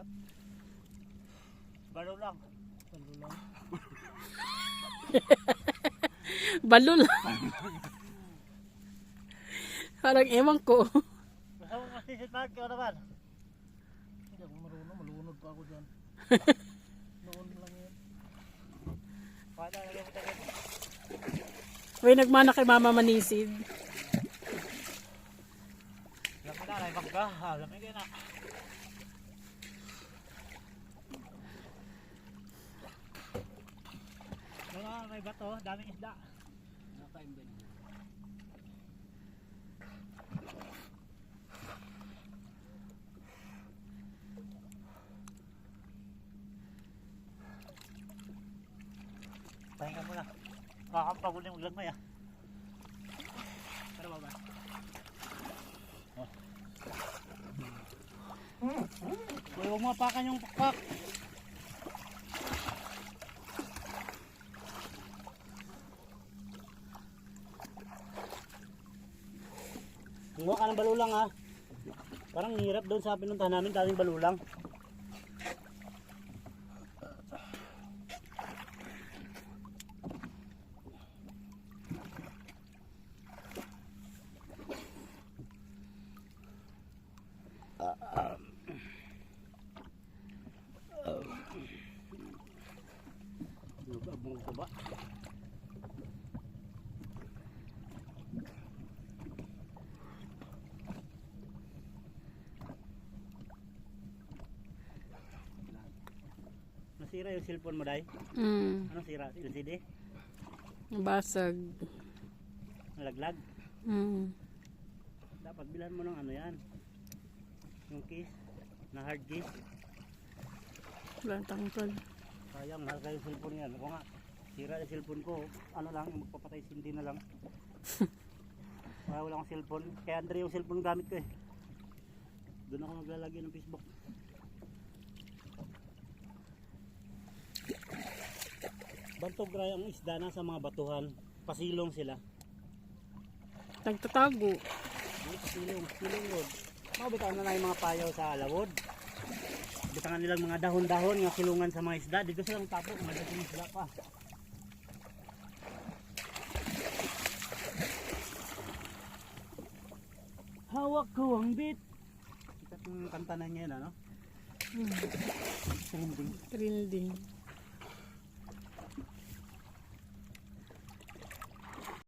dagat. Balo lang. Balo lang. Balo lang. Parang ewan ko. Basta mo masisit Mark, ikaw naman. Hindi ako marunong, malunod pa ako dyan. Noon lang yun. Wala, lagyan mo tayo. Uy, nagmana kay Mama Manisid. Laki na, naibag ka. Laki ka na. May bato, daming isda. Nakain din. Pahinga mo na. Kakampagod yung lagmay ah. Pero ba ba? Oh. Huwag mo apakan yung pakpak. Kumuha ka ng balulang ha. Parang hirap doon sa pinuntahan namin, daming balulang. Abang ko ba? Nasira yung cellphone mo, Day? Anong sira? LCD? Basag. Nalaglag? Dapat bilhan mo ng ano yan. Yung case. Na hard case. Walang tangkal. Sayang, mahal kayo yung cellphone yan. Ako nga, sira yung cellphone ko. Ano lang, magpapatay sindi na lang. Wala akong cellphone. Kaya Andre yung cellphone gamit ko eh. Doon ako maglalagay ng Facebook. Bantog ray ang isda na sa mga batuhan. Pasilong sila. Nagtatago. Hindi, pasilong road. Mabitawan na lang yung mga payaw sa alawod. Bitangan nilang mga dahon-dahon nga silungan sa mga isda. Dito silang tapok, madating isda pa. Hawak ko ang bit. Kita yung kanta na niya, ano? Trending. Trending.